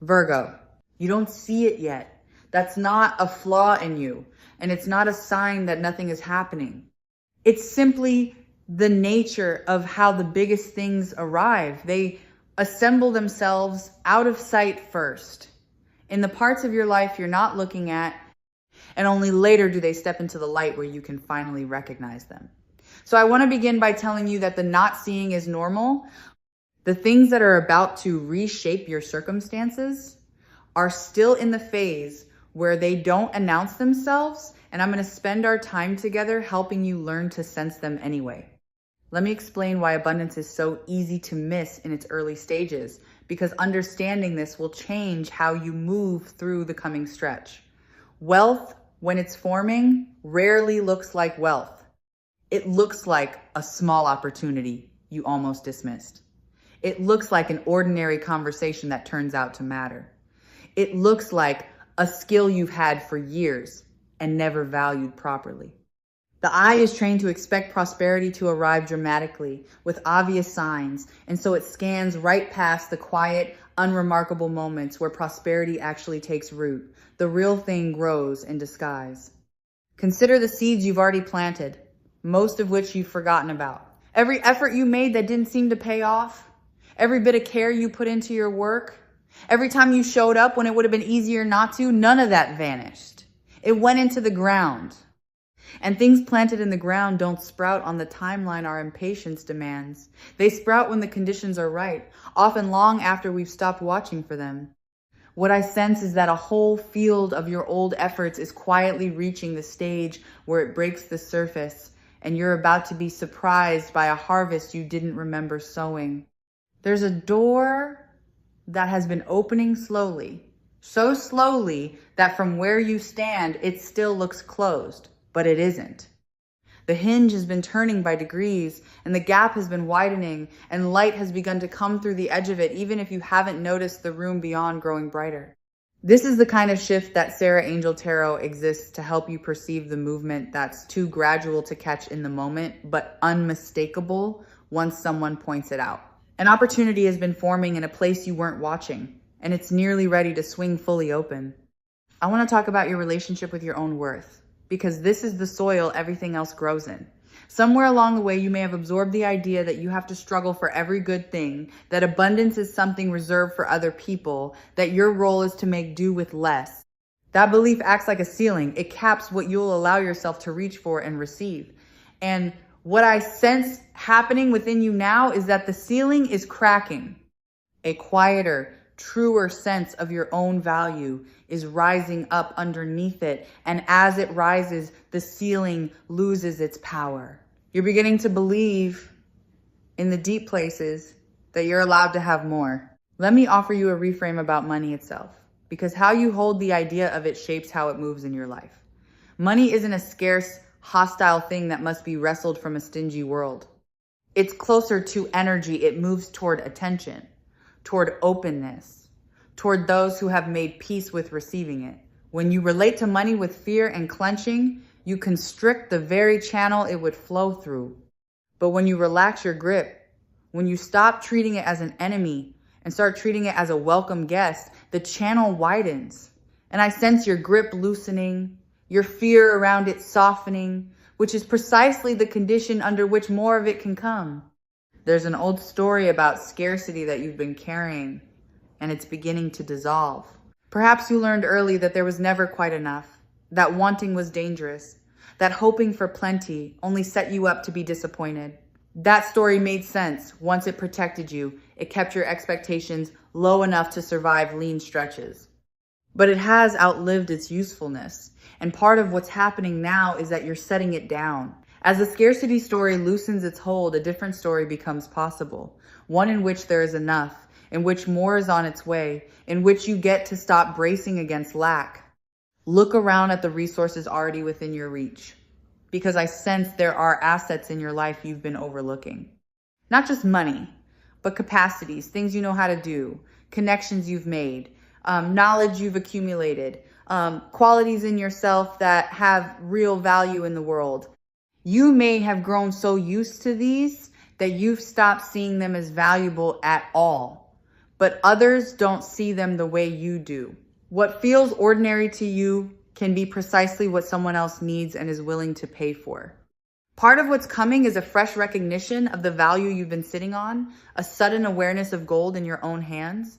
Virgo, you don't see it yet. That's not a flaw in you, and it's not a sign that nothing is happening. It's simply the nature of how the biggest things arrive. They assemble themselves out of sight first, in the parts of your life you're not looking at, and only later do they step into the light where you can finally recognize them. So I want to begin by telling you that the not seeing is normal. The things that are about to reshape your circumstances are still in the phase where they don't announce themselves, and I'm going to spend our time together helping you learn to sense them anyway. Let me explain why abundance is so easy to miss in its early stages, because understanding this will change how you move through the coming stretch. Wealth, when it's forming, rarely looks like wealth. It looks like a small opportunity you almost dismissed. It looks like an ordinary conversation that turns out to matter. It looks like a skill you've had for years and never valued properly. The eye is trained to expect prosperity to arrive dramatically with obvious signs, and so it scans right past the quiet, unremarkable moments where prosperity actually takes root. The real thing grows in disguise. Consider the seeds you've already planted, most of which you've forgotten about. Every effort you made that didn't seem to pay off, every bit of care you put into your work, every time you showed up when it would have been easier not to, none of that vanished. It went into the ground. And things planted in the ground don't sprout on the timeline our impatience demands. They sprout when the conditions are right, often long after we've stopped watching for them. What I sense is that a whole field of your old efforts is quietly reaching the stage where it breaks the surface, and you're about to be surprised by a harvest you didn't remember sowing. There's a door that has been opening slowly, so slowly that from where you stand, it still looks closed, but it isn't. The hinge has been turning by degrees, and the gap has been widening, and light has begun to come through the edge of it, even if you haven't noticed the room beyond growing brighter. This is the kind of shift that Sarah Angel Tarot exists to help you perceive the movement that's too gradual to catch in the moment, but unmistakable once someone points it out. An opportunity has been forming in a place you weren't watching, and it's nearly ready to swing fully open. I want to talk about your relationship with your own worth, because this is the soil everything else grows in. Somewhere along the way, you may have absorbed the idea that you have to struggle for every good thing, that abundance is something reserved for other people, that your role is to make do with less. That belief acts like a ceiling. It caps what you'll allow yourself to reach for and receive. And what I sense happening within you now is that the ceiling is cracking. A quieter, truer sense of your own value is rising up underneath it. And as it rises, the ceiling loses its power. You're beginning to believe in the deep places that you're allowed to have more. Let me offer you a reframe about money itself, because how you hold the idea of it shapes how it moves in your life. Money isn't a scarce, hostile thing that must be wrestled from a stingy world. It's closer to energy. It moves toward attention, toward openness, toward those who have made peace with receiving it. When you relate to money with fear and clenching, you constrict the very channel it would flow through. But when you relax your grip, when you stop treating it as an enemy and start treating it as a welcome guest, the channel widens. And I sense your grip loosening, your fear around it softening, which is precisely the condition under which more of it can come. There's an old story about scarcity that you've been carrying, and it's beginning to dissolve. Perhaps you learned early that there was never quite enough, that wanting was dangerous, that hoping for plenty only set you up to be disappointed. That story made sense once it protected you. It kept your expectations low enough to survive lean stretches. But it has outlived its usefulness, and part of what's happening now is that you're setting it down. As the scarcity story loosens its hold, a different story becomes possible, one in which there is enough, in which more is on its way, in which you get to stop bracing against lack. Look around at the resources already within your reach, because I sense there are assets in your life you've been overlooking. Not just money, but capacities, things you know how to do, connections you've made, knowledge you've accumulated, qualities in yourself that have real value in the world. You may have grown so used to these that you've stopped seeing them as valuable at all. but others don't see them the way you do. What feels ordinary to you can be precisely what someone else needs and is willing to pay for. Part of what's coming is a fresh recognition of the value you've been sitting on, a sudden awareness of gold in your own hands.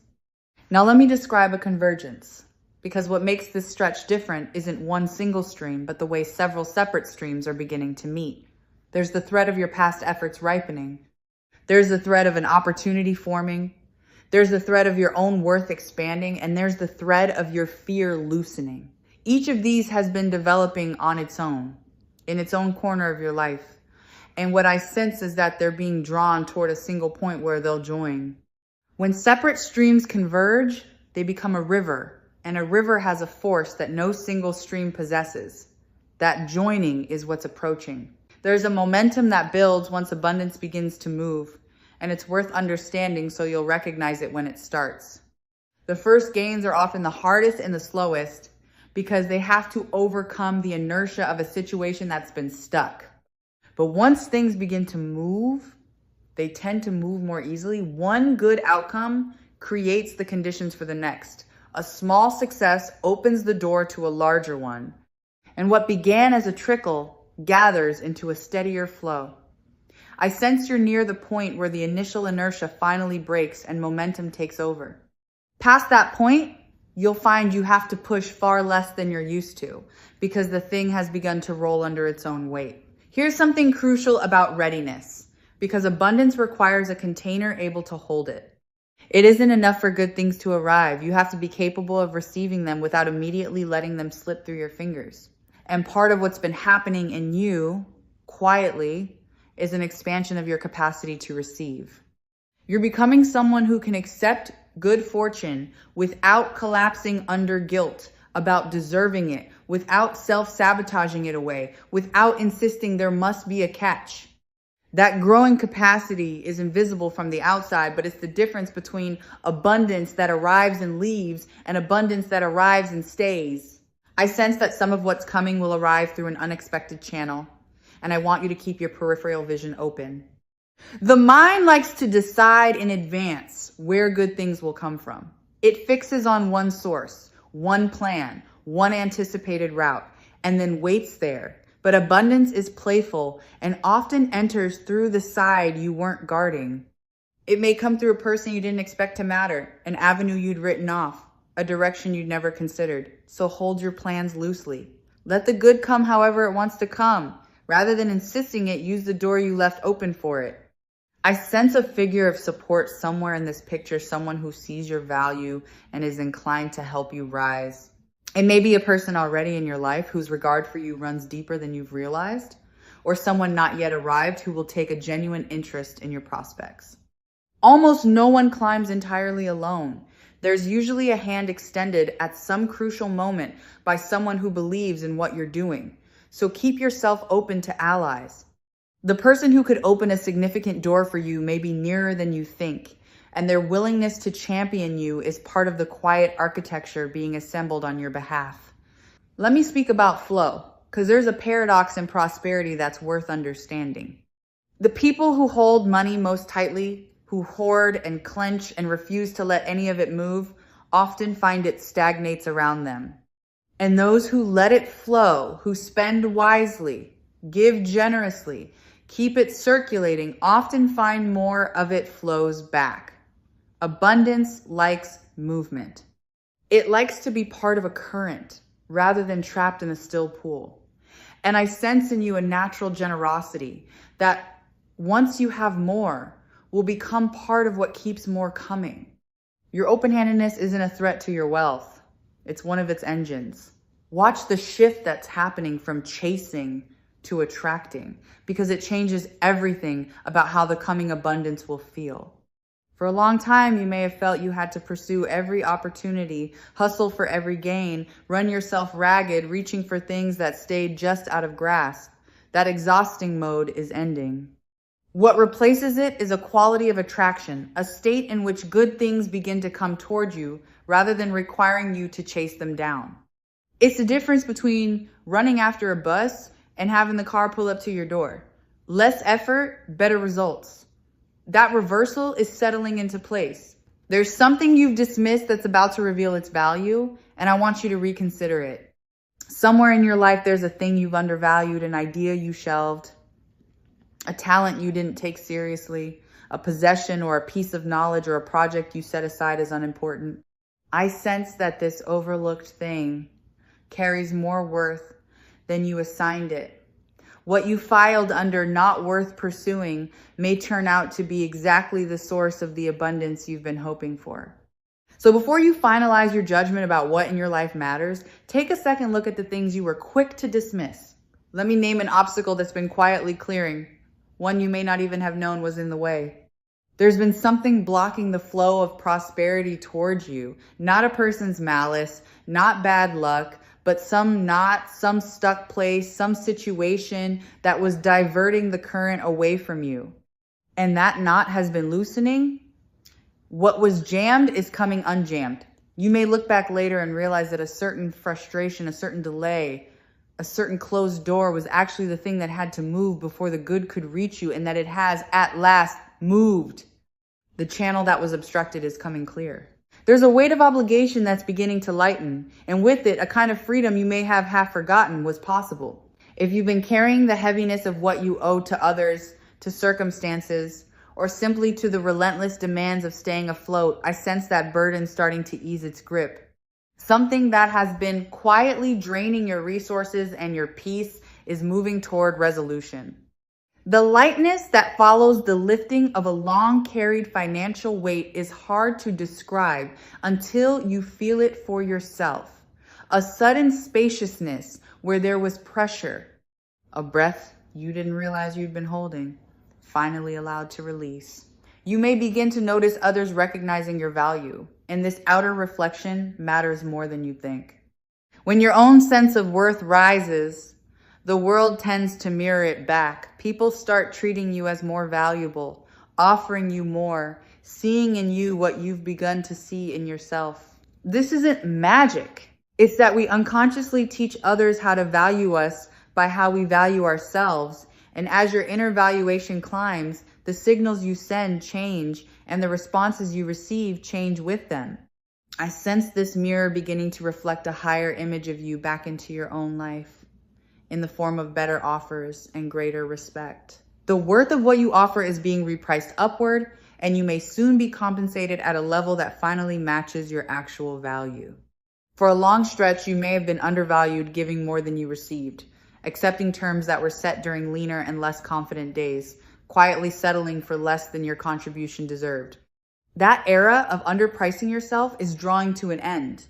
Now let me describe a convergence, because what makes this stretch different isn't one single stream, but the way several separate streams are beginning to meet. There's the thread of your past efforts ripening. There's the thread of an opportunity forming. There's the thread of your own worth expanding, and there's the thread of your fear loosening. Each of these has been developing on its own, in its own corner of your life. And what I sense is that they're being drawn toward a single point where they'll join. When separate streams converge, they become a river, and a river has a force that no single stream possesses. That joining is what's approaching. There's a momentum that builds once abundance begins to move, and it's worth understanding so you'll recognize it when it starts. The first gains are often the hardest and the slowest because they have to overcome the inertia of a situation that's been stuck. But once things begin to move, they tend to move more easily. One good outcome creates the conditions for the next. A small success opens the door to a larger one. And what began as a trickle gathers into a steadier flow. I sense you're near the point where the initial inertia finally breaks and momentum takes over. Past that point, you'll find you have to push far less than you're used to because the thing has begun to roll under its own weight. Here's something crucial about readiness, because abundance requires a container able to hold it. It isn't enough for good things to arrive. You have to be capable of receiving them without immediately letting them slip through your fingers. And part of what's been happening in you, quietly, is an expansion of your capacity to receive. You're becoming someone who can accept good fortune without collapsing under guilt about deserving it, without self-sabotaging it away, without insisting there must be a catch. That growing capacity is invisible from the outside, but it's the difference between abundance that arrives and leaves and abundance that arrives and stays. I sense that some of what's coming will arrive through an unexpected channel, and I want you to keep your peripheral vision open. The mind likes to decide in advance where good things will come from. It fixes on one source, one plan, one anticipated route, and then waits there. But abundance is playful and often enters through the side you weren't guarding. It may come through a person you didn't expect to matter, an avenue you'd written off, a direction you'd never considered. So hold your plans loosely. Let the good come however it wants to come. Rather than insisting it, use the door you left open for it. I sense a figure of support somewhere in this picture, someone who sees your value and is inclined to help you rise. It may be a person already in your life whose regard for you runs deeper than you've realized, or someone not yet arrived who will take a genuine interest in your prospects. Almost no one climbs entirely alone. There's usually a hand extended at some crucial moment by someone who believes in what you're doing. So keep yourself open to allies. The person who could open a significant door for you may be nearer than you think, and their willingness to champion you is part of the quiet architecture being assembled on your behalf. Let me speak about flow, because there's a paradox in prosperity that's worth understanding. The people who hold money most tightly, who hoard and clench and refuse to let any of it move, often find it stagnates around them. And those who let it flow, who spend wisely, give generously, keep it circulating, often find more of it flows back. Abundance likes movement. It likes to be part of a current rather than trapped in a still pool. And I sense in you a natural generosity that once you have more, will become part of what keeps more coming. Your open-handedness isn't a threat to your wealth. It's one of its engines. Watch the shift that's happening from chasing to attracting, because it changes everything about how the coming abundance will feel. For a long time, you may have felt you had to pursue every opportunity, hustle for every gain, run yourself ragged, reaching for things that stayed just out of grasp. That exhausting mode is ending. What replaces it is a quality of attraction, a state in which good things begin to come toward you rather than requiring you to chase them down. It's the difference between running after a bus and having the car pull up to your door. Less effort, better results. That reversal is settling into place. There's something you've dismissed that's about to reveal its value, and I want you to reconsider it. Somewhere in your life, there's a thing you've undervalued, an idea you shelved, a talent you didn't take seriously, a possession or a piece of knowledge or a project you set aside as unimportant. I sense that this overlooked thing carries more worth than you assigned it. What you filed under not worth pursuing may turn out to be exactly the source of the abundance you've been hoping for. So before you finalize your judgment about what in your life matters, take a second look at the things you were quick to dismiss. Let me name an obstacle that's been quietly clearing, one you may not even have known was in the way. There's been something blocking the flow of prosperity towards you, not a person's malice, not bad luck, but some knot, some stuck place, some situation that was diverting the current away from you. And that knot has been loosening. What was jammed is coming unjammed. You may look back later and realize that a certain frustration, a certain delay, a certain closed door was actually the thing that had to move before the good could reach you, and that it has at last moved. The channel that was obstructed is coming clear. There's a weight of obligation that's beginning to lighten, and with it, a kind of freedom you may have half forgotten was possible. If you've been carrying the heaviness of what you owe to others, to circumstances, or simply to the relentless demands of staying afloat, I sense that burden starting to ease its grip. Something that has been quietly draining your resources and your peace is moving toward resolution. The lightness that follows the lifting of a long-carried financial weight is hard to describe until you feel it for yourself. A sudden spaciousness where there was pressure, a breath you didn't realize you'd been holding, finally allowed to release. You may begin to notice others recognizing your value, and this outer reflection matters more than you think. When your own sense of worth rises, the world tends to mirror it back. People start treating you as more valuable, offering you more, seeing in you what you've begun to see in yourself. This isn't magic. It's that we unconsciously teach others how to value us by how we value ourselves. And as your inner valuation climbs, the signals you send change and the responses you receive change with them. I sense this mirror beginning to reflect a higher image of you back into your own life, in the form of better offers and greater respect. The worth of what you offer is being repriced upward, and you may soon be compensated at a level that finally matches your actual value. For a long stretch, you may have been undervalued, giving more than you received, accepting terms that were set during leaner and less confident days, quietly settling for less than your contribution deserved. That era of underpricing yourself is drawing to an end.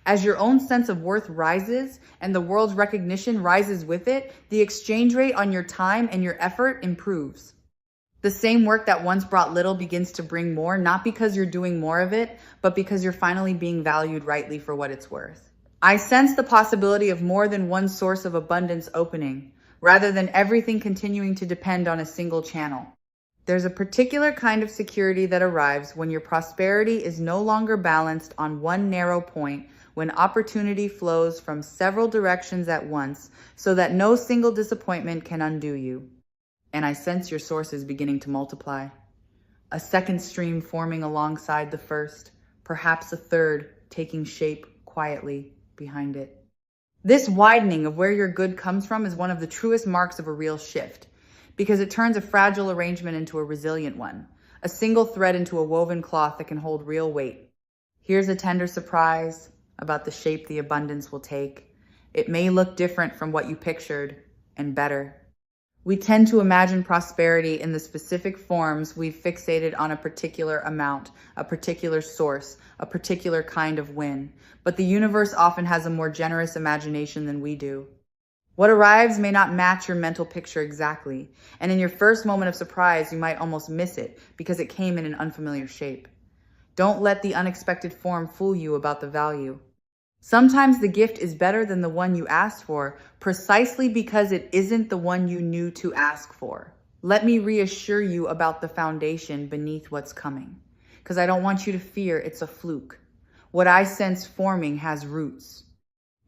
As your own sense of worth rises and the world's recognition rises with it, the exchange rate on your time and your effort improves. The same work that once brought little begins to bring more, not because you're doing more of it, but because you're finally being valued rightly for what it's worth. I sense the possibility of more than one source of abundance opening, rather than everything continuing to depend on a single channel. There's a particular kind of security that arrives when your prosperity is no longer balanced on one narrow point, when opportunity flows from several directions at once, so that no single disappointment can undo you. And I sense your sources beginning to multiply. A second stream forming alongside the first, perhaps a third taking shape quietly behind it. This widening of where your good comes from is one of the truest marks of a real shift, because it turns a fragile arrangement into a resilient one, a single thread into a woven cloth that can hold real weight. Here's a tender surprise about the shape the abundance will take. It may look different from what you pictured, and better. We tend to imagine prosperity in the specific forms we've fixated on: a particular amount, a particular source, a particular kind of win. But the universe often has a more generous imagination than we do. What arrives may not match your mental picture exactly, and in your first moment of surprise, you might almost miss it because it came in an unfamiliar shape. Don't let the unexpected form fool you about the value. Sometimes the gift is better than the one you asked for, precisely because it isn't the one you knew to ask for. Let me reassure you about the foundation beneath what's coming, because I don't want you to fear it's a fluke. What I sense forming has roots.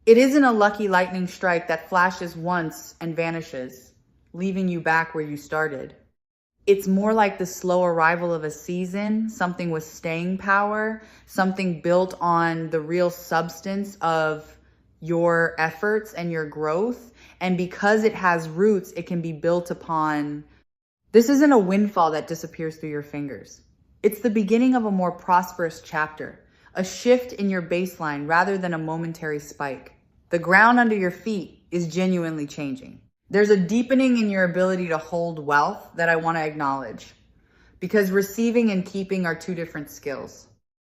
It isn't a lucky lightning strike that flashes once and vanishes, leaving you back where you started. It's more like the slow arrival of a season, something with staying power, something built on the real substance of your efforts and your growth. And because it has roots, it can be built upon. This isn't a windfall that disappears through your fingers. It's the beginning of a more prosperous chapter, a shift in your baseline rather than a momentary spike. The ground under your feet is genuinely changing. There's a deepening in your ability to hold wealth that I want to acknowledge, because receiving and keeping are two different skills.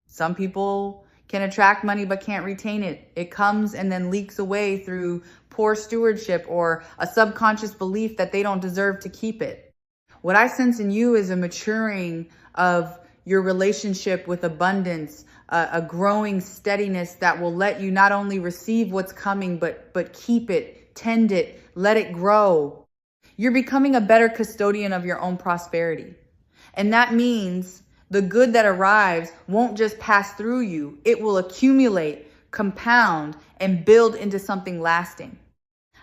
Some people can attract money but can't retain it. It comes and then leaks away through poor stewardship or a subconscious belief that they don't deserve to keep it. What I sense in you is a maturing of your relationship with abundance, a growing steadiness that will let you not only receive what's coming, but keep it, tend it, let it grow. You're becoming a better custodian of your own prosperity. And that means the good that arrives won't just pass through you. It will accumulate, compound, and build into something lasting.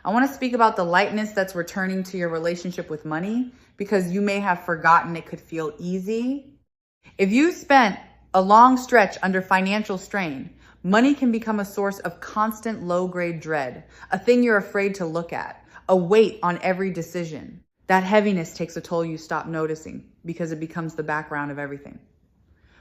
I want to speak about the lightness that's returning to your relationship with money, because you may have forgotten it could feel easy. If you spent a long stretch under financial strain, money can become a source of constant low-grade dread, a thing you're afraid to look at, a weight on every decision. That heaviness takes a toll you stop noticing because it becomes the background of everything.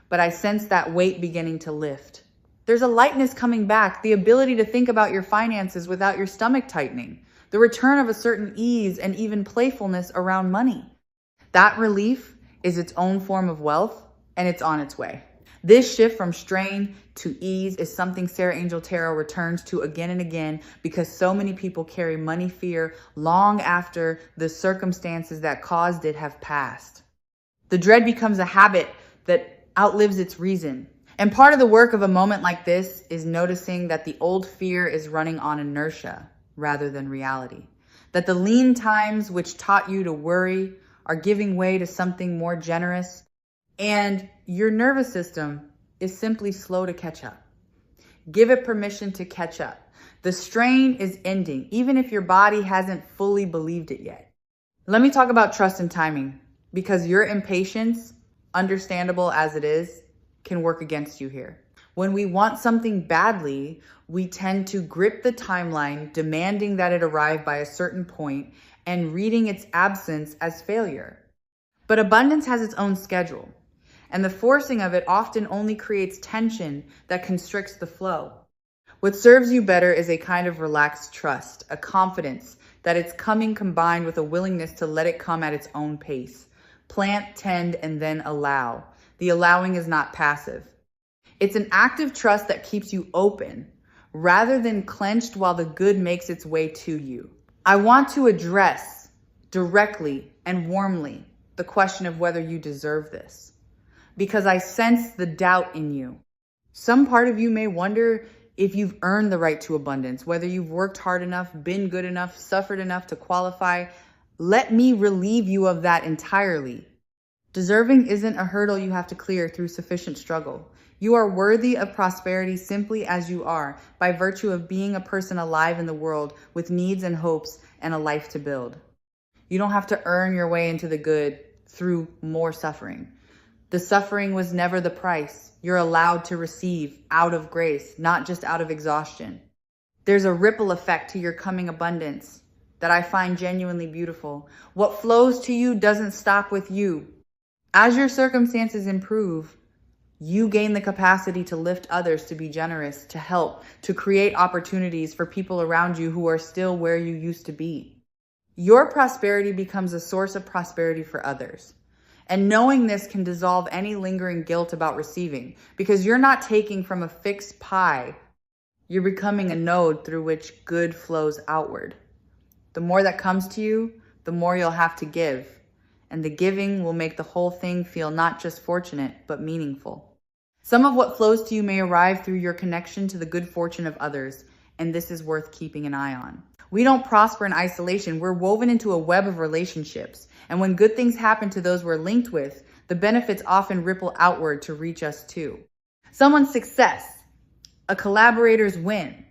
But I sense that weight beginning to lift. There's a lightness coming back, the ability to think about your finances without your stomach tightening, the return of a certain ease and even playfulness around money. That relief is its own form of wealth, and it's on its way. This shift from strain to ease is something Sarah Angel Tarot returns to again and again, because so many people carry money fear long after the circumstances that caused it have passed. The dread becomes a habit that outlives its reason. And part of the work of a moment like this is noticing that the old fear is running on inertia rather than reality. That the lean times which taught you to worry are giving way to something more generous, and your nervous system is simply slow to catch up. Give it permission to catch up. The strain is ending, even if your body hasn't fully believed it yet. Let me talk about trust and timing, because your impatience, understandable as it is, can work against you here. When we want something badly, we tend to grip the timeline, demanding that it arrive by a certain point and reading its absence as failure. But abundance has its own schedule, and the forcing of it often only creates tension that constricts the flow. What serves you better is a kind of relaxed trust, a confidence that it's coming combined with a willingness to let it come at its own pace. Plant, tend, and then allow. The allowing is not passive. It's an active trust that keeps you open rather than clenched while the good makes its way to you. I want to address directly and warmly the question of whether you deserve this, because I sense the doubt in you. Some part of you may wonder if you've earned the right to abundance, whether you've worked hard enough, been good enough, suffered enough to qualify. Let me relieve you of that entirely. Deserving isn't a hurdle you have to clear through sufficient struggle. You are worthy of prosperity simply as you are, by virtue of being a person alive in the world with needs and hopes and a life to build. You don't have to earn your way into the good through more suffering. The suffering was never the price. You're allowed to receive out of grace, not just out of exhaustion. There's a ripple effect to your coming abundance that I find genuinely beautiful. What flows to you doesn't stop with you. As your circumstances improve, you gain the capacity to lift others, to be generous, to help, to create opportunities for people around you who are still where you used to be. Your prosperity becomes a source of prosperity for others. And knowing this can dissolve any lingering guilt about receiving, because you're not taking from a fixed pie. You're becoming a node through which good flows outward. The more that comes to you, the more you'll have to give. And the giving will make the whole thing feel not just fortunate, but meaningful. Some of what flows to you may arrive through your connection to the good fortune of others, and this is worth keeping an eye on. We don't prosper in isolation. We're woven into a web of relationships. And when good things happen to those we're linked with, the benefits often ripple outward to reach us too. Someone's success, a collaborator's win,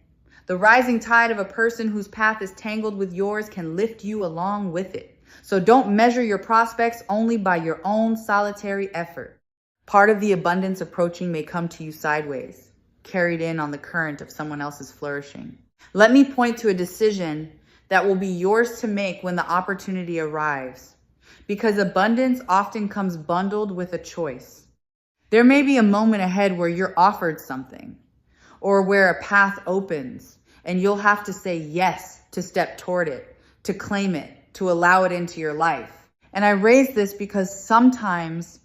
the rising tide of a person whose path is tangled with yours can lift you along with it. So don't measure your prospects only by your own solitary effort. Part of the abundance approaching may come to you sideways, carried in on the current of someone else's flourishing. Let me point to a decision that will be yours to make when the opportunity arrives, because abundance often comes bundled with a choice. There may be a moment ahead where you're offered something, or where a path opens, and you'll have to say yes to step toward it, to claim it, to allow it into your life. And I raise this because sometimes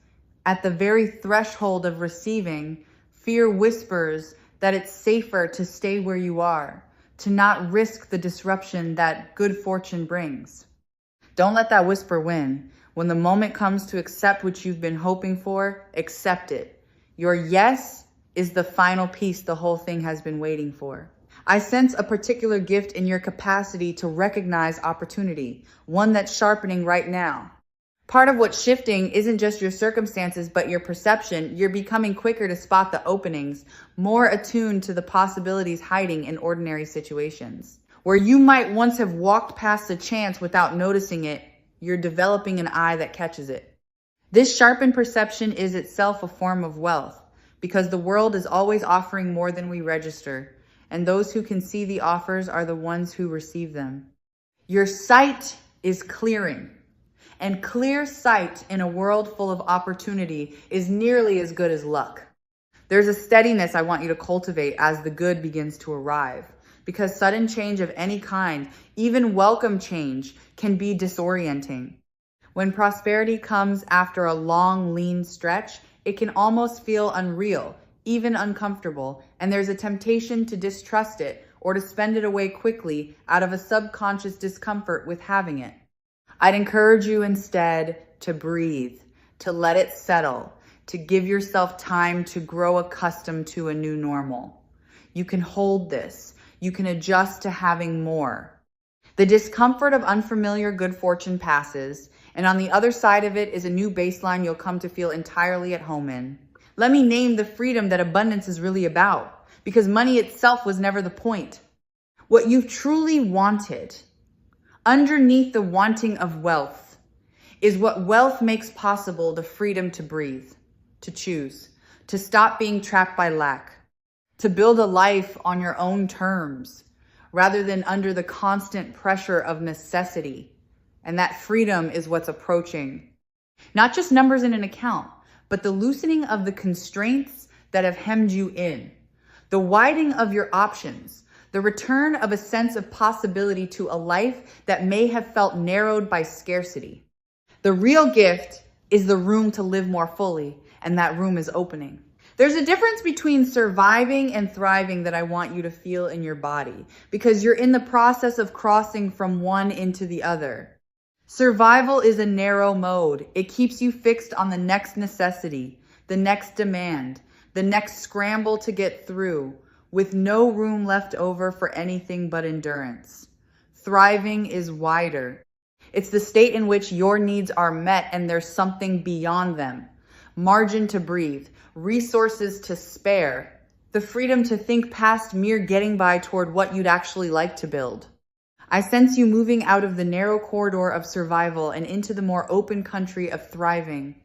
at the very threshold of receiving, fear whispers that it's safer to stay where you are, to not risk the disruption that good fortune brings. Don't let that whisper win. When the moment comes to accept what you've been hoping for, accept it. Your yes is the final piece the whole thing has been waiting for. I sense a particular gift in your capacity to recognize opportunity, one that's sharpening right now. Part of what's shifting isn't just your circumstances, but your perception. You're becoming quicker to spot the openings, more attuned to the possibilities hiding in ordinary situations. Where you might once have walked past a chance without noticing it, you're developing an eye that catches it. This sharpened perception is itself a form of wealth, because the world is always offering more than we register, and those who can see the offers are the ones who receive them. Your sight is clearing. And clear sight in a world full of opportunity is nearly as good as luck. There's a steadiness I want you to cultivate as the good begins to arrive, because sudden change of any kind, even welcome change, can be disorienting. When prosperity comes after a long, lean stretch, it can almost feel unreal, even uncomfortable, and there's a temptation to distrust it or to spend it away quickly out of a subconscious discomfort with having it. I'd encourage you instead to breathe, to let it settle, to give yourself time to grow accustomed to a new normal. You can hold this. You can adjust to having more. The discomfort of unfamiliar good fortune passes, and on the other side of it is a new baseline you'll come to feel entirely at home in. Let me name the freedom that abundance is really about, because money itself was never the point. What you've truly wanted, underneath the wanting of wealth, is what wealth makes possible: the freedom to breathe, to choose, to stop being trapped by lack, to build a life on your own terms, rather than under the constant pressure of necessity. And that freedom is what's approaching. Not just numbers in an account, but the loosening of the constraints that have hemmed you in, the widening of your options, the return of a sense of possibility to a life that may have felt narrowed by scarcity. The real gift is the room to live more fully, and that room is opening. There's a difference between surviving and thriving that I want you to feel in your body, because you're in the process of crossing from one into the other. Survival is a narrow mode. It keeps you fixed on the next necessity, the next demand, the next scramble to get through, with no room left over for anything but endurance. Thriving is wider. It's the state in which your needs are met and there's something beyond them. Margin to breathe, resources to spare, the freedom to think past mere getting by toward what you'd actually like to build. I sense you moving out of the narrow corridor of survival and into the more open country of thriving,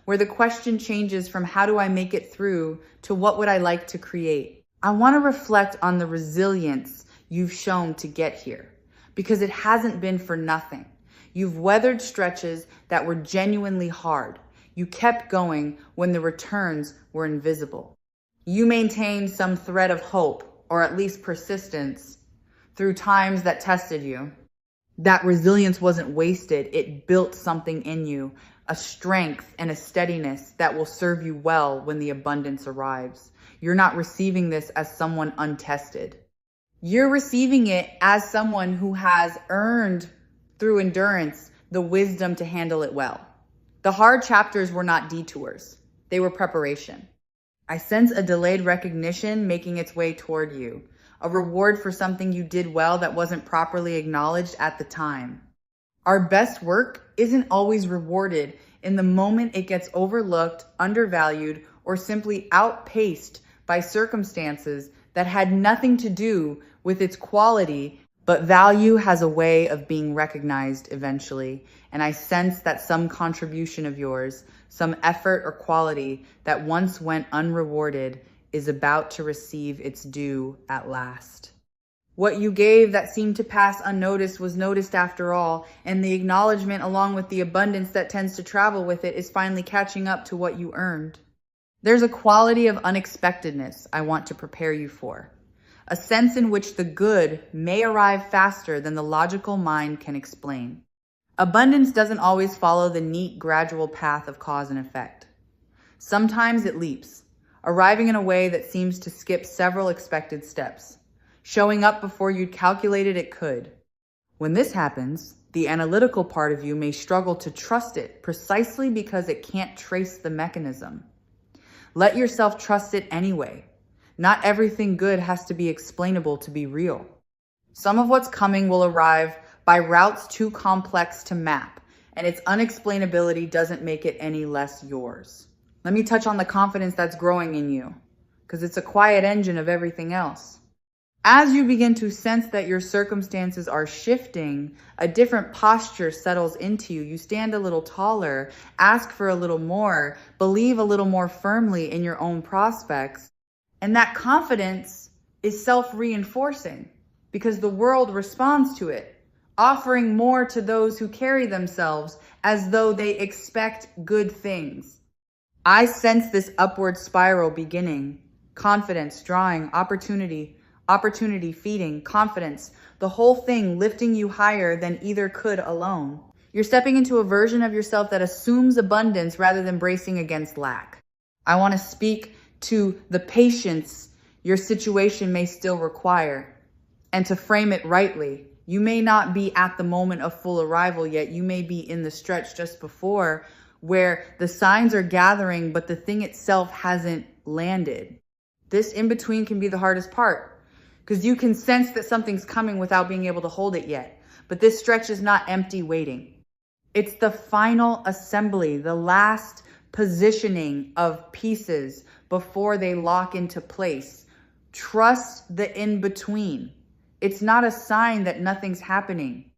where the question changes from how do I make it through to what would I like to create. I want to reflect on the resilience you've shown to get here, because it hasn't been for nothing. You've weathered stretches that were genuinely hard. You kept going when the returns were invisible. You maintained some thread of hope, or at least persistence, through times that tested you. That resilience wasn't wasted. It built something in you, a strength and a steadiness that will serve you well when the abundance arrives. You're not receiving this as someone untested. You're receiving it as someone who has earned, through endurance, the wisdom to handle it well. The hard chapters were not detours. They were preparation. I sense a delayed recognition making its way toward you, a reward for something you did well that wasn't properly acknowledged at the time. Our best work isn't always rewarded in the moment. It gets overlooked, undervalued, or simply outpaced by circumstances that had nothing to do with its quality, But value has a way of being recognized eventually, and I sense that some contribution of yours, some effort or quality that once went unrewarded, is about to receive its due at last. What you gave that seemed to pass unnoticed was noticed after all, and the acknowledgement along with the abundance that tends to travel with it is finally catching up to what you earned. There's a quality of unexpectedness I want to prepare you for, a sense in which the good may arrive faster than the logical mind can explain. Abundance doesn't always follow the neat, gradual path of cause and effect. Sometimes it leaps, arriving in a way that seems to skip several expected steps, showing up before you'd calculated it could. When this happens, the analytical part of you may struggle to trust it precisely because it can't trace the mechanism. Let yourself trust it anyway. Not everything good has to be explainable to be real. Some of what's coming will arrive by routes too complex to map, and its unexplainability doesn't make it any less yours. Let me touch on the confidence that's growing in you, because it's a quiet engine of everything else. As you begin to sense that your circumstances are shifting, a different posture settles into you. You stand a little taller, ask for a little more, believe a little more firmly in your own prospects. And that confidence is self-reinforcing because the world responds to it, offering more to those who carry themselves as though they expect good things. I sense this upward spiral beginning, confidence drawing, opportunity feeding, confidence, the whole thing lifting you higher than either could alone. You're stepping into a version of yourself that assumes abundance rather than bracing against lack. I want to speak to the patience your situation may still require, and to frame it rightly. You may not be at the moment of full arrival yet. You may be in the stretch just before where the signs are gathering, but the thing itself hasn't landed. This in between can be the hardest part because you can sense that something's coming without being able to hold it yet. But this stretch is not empty waiting. It's the final assembly, the last positioning of pieces before they lock into place. Trust the in-between. It's not a sign that nothing's happening.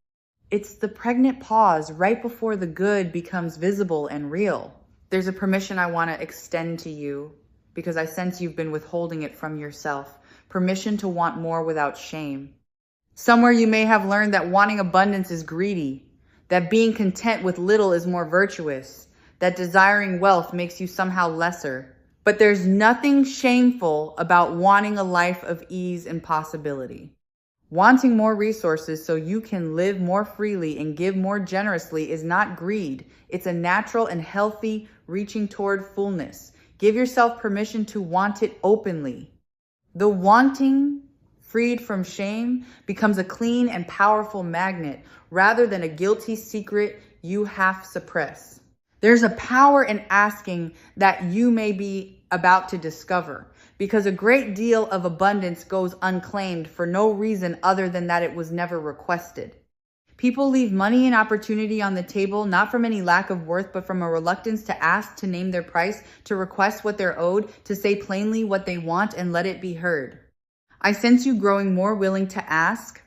It's the pregnant pause right before the good becomes visible and real. There's a permission I want to extend to you because I sense you've been withholding it from yourself. Permission to want more without shame. Somewhere you may have learned that wanting abundance is greedy, that being content with little is more virtuous, that desiring wealth makes you somehow lesser. But there's nothing shameful about wanting a life of ease and possibility. Wanting more resources so you can live more freely and give more generously is not greed. It's a natural and healthy reaching toward fullness. Give yourself permission to want it openly. The wanting, freed from shame, becomes a clean and powerful magnet rather than a guilty secret you half suppress. There's a power in asking that you may be about to discover, because a great deal of abundance goes unclaimed for no reason other than that it was never requested. People leave money and opportunity on the table, not from any lack of worth, but from a reluctance to ask, to name their price, to request what they're owed, to say plainly what they want and let it be heard. I sense you growing more willing to ask,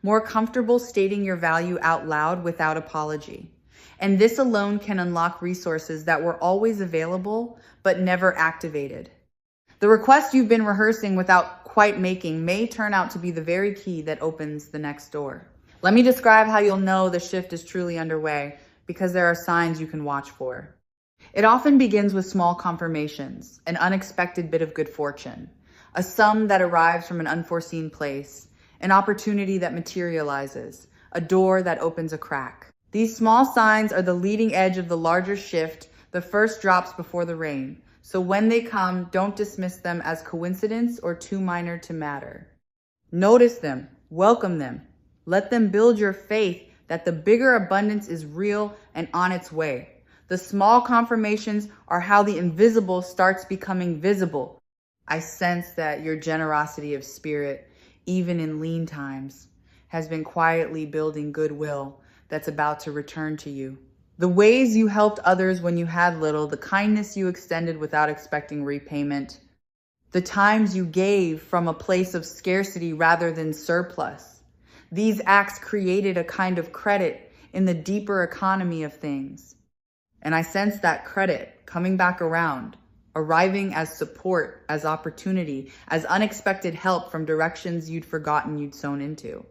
more comfortable stating your value out loud without apology. And this alone can unlock resources that were always available, but never activated. The request you've been rehearsing without quite making may turn out to be the very key that opens the next door. Let me describe how you'll know the shift is truly underway, because there are signs you can watch for. It often begins with small confirmations, an unexpected bit of good fortune, a sum that arrives from an unforeseen place, an opportunity that materializes, a door that opens a crack. These small signs are the leading edge of the larger shift, the first drops before the rain. So when they come, don't dismiss them as coincidence or too minor to matter. Notice them, welcome them. Let them build your faith that the bigger abundance is real and on its way. The small confirmations are how the invisible starts becoming visible. I sense that your generosity of spirit, even in lean times, has been quietly building goodwill that's about to return to you. The ways you helped others when you had little, the kindness you extended without expecting repayment, the times you gave from a place of scarcity rather than surplus. These acts created a kind of credit in the deeper economy of things. And I sense that credit coming back around, arriving as support, as opportunity, as unexpected help from directions you'd forgotten you'd sown into.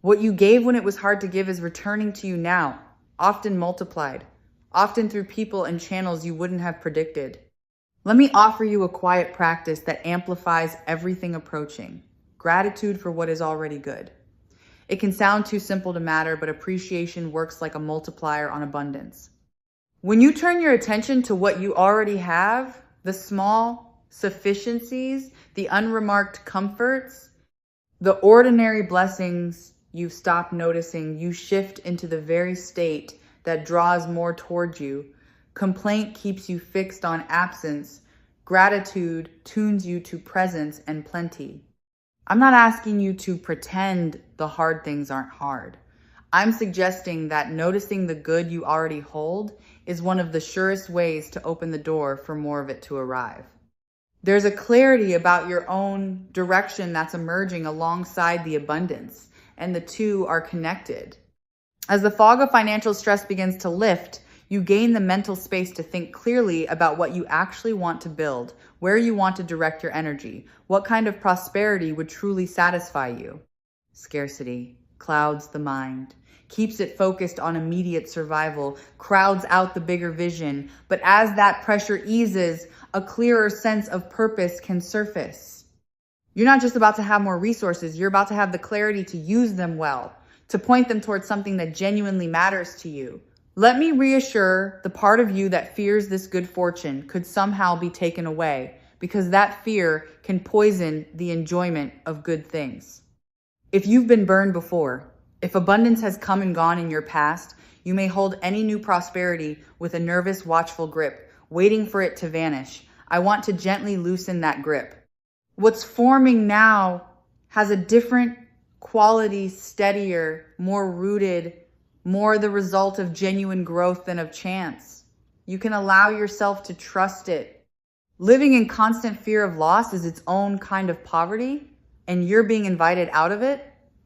What you gave when it was hard to give is returning to you now, often multiplied, often through people and channels you wouldn't have predicted. Let me offer you a quiet practice that amplifies everything approaching. Gratitude for what is already good. It can sound too simple to matter, but appreciation works like a multiplier on abundance. When you turn your attention to what you already have, the small sufficiencies, the unremarked comforts, the ordinary blessings you stop noticing, you shift into the very state that draws more towards you. Complaint keeps you fixed on absence. Gratitude tunes you to presence and plenty. I'm not asking you to pretend the hard things aren't hard. I'm suggesting that noticing the good you already hold is one of the surest ways to open the door for more of it to arrive. There's a clarity about your own direction that's emerging alongside the abundance, and the two are connected. As the fog of financial stress begins to lift, you gain the mental space to think clearly about what you actually want to build, where you want to direct your energy, what kind of prosperity would truly satisfy you. Scarcity clouds the mind, keeps it focused on immediate survival, crowds out the bigger vision. But as that pressure eases, a clearer sense of purpose can surface. You're not just about to have more resources, you're about to have the clarity to use them well, to point them towards something that genuinely matters to you. Let me reassure the part of you that fears this good fortune could somehow be taken away, because that fear can poison the enjoyment of good things. If you've been burned before, if abundance has come and gone in your past, you may hold any new prosperity with a nervous, watchful grip, waiting for it to vanish. I want to gently loosen that grip. What's forming now has a different quality, steadier, more rooted, more the result of genuine growth than of chance. You can allow yourself to trust it. Living in constant fear of loss is its own kind of poverty, and you're being invited out of it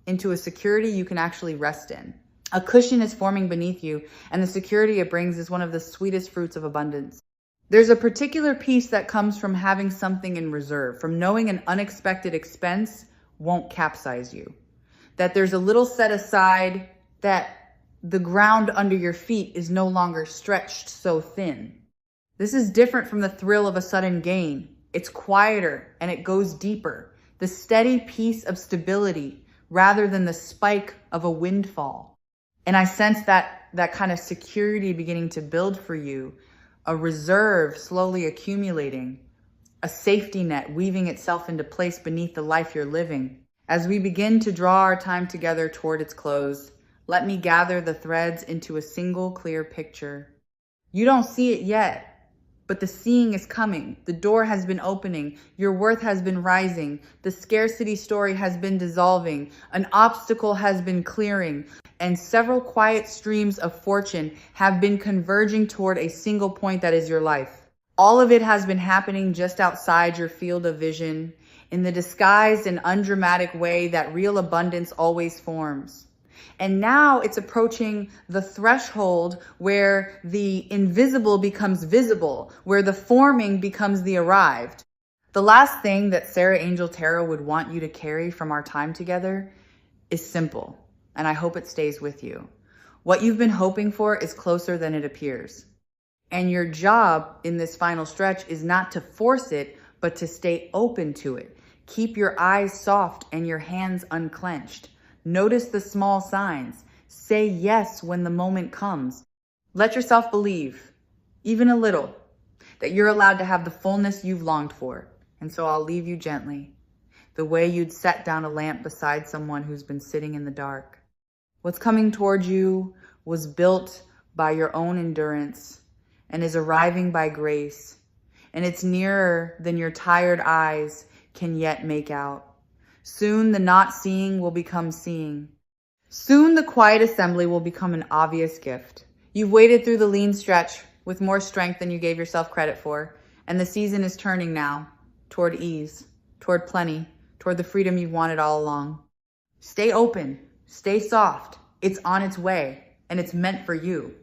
into a security you can actually rest in. A cushion is forming beneath you, and the security it brings is one of the sweetest fruits of abundance. There's a particular peace that comes from having something in reserve, from knowing an unexpected expense won't capsize you, that there's a little set aside, that the ground under your feet is no longer stretched so thin. This is different from the thrill of a sudden gain. It's quieter and it goes deeper. The steady peace of stability rather than the spike of a windfall. And I sense that kind of security beginning to build for you, a reserve slowly accumulating, a safety net weaving itself into place beneath the life you're living. As we begin to draw our time together toward its close, let me gather the threads into a single clear picture. You don't see it yet, but the seeing is coming. The door has been opening. Your worth has been rising. The scarcity story has been dissolving. An obstacle has been clearing. And several quiet streams of fortune have been converging toward a single point that is your life. All of it has been happening just outside your field of vision, in the disguised and undramatic way that real abundance always forms. And now it's approaching the threshold where the invisible becomes visible, where the forming becomes the arrived. The last thing that Sarah Angel Tarot would want you to carry from our time together is simple, and I hope it stays with you. What you've been hoping for is closer than it appears. And your job in this final stretch is not to force it, but to stay open to it. Keep your eyes soft and your hands unclenched. Notice the small signs. Say yes when the moment comes. Let yourself believe, even a little, that you're allowed to have the fullness you've longed for. And so I'll leave you gently, the way you'd set down a lamp beside someone who's been sitting in the dark. What's coming toward you was built by your own endurance and is arriving by grace. And it's nearer than your tired eyes can yet make out. Soon the not seeing will become seeing. Soon the quiet assembly will become an obvious gift. You've waited through the lean stretch with more strength than you gave yourself credit for, and the season is turning now toward ease, toward plenty, toward the freedom you've wanted all along. Stay open. Stay soft. It's on its way and it's meant for you.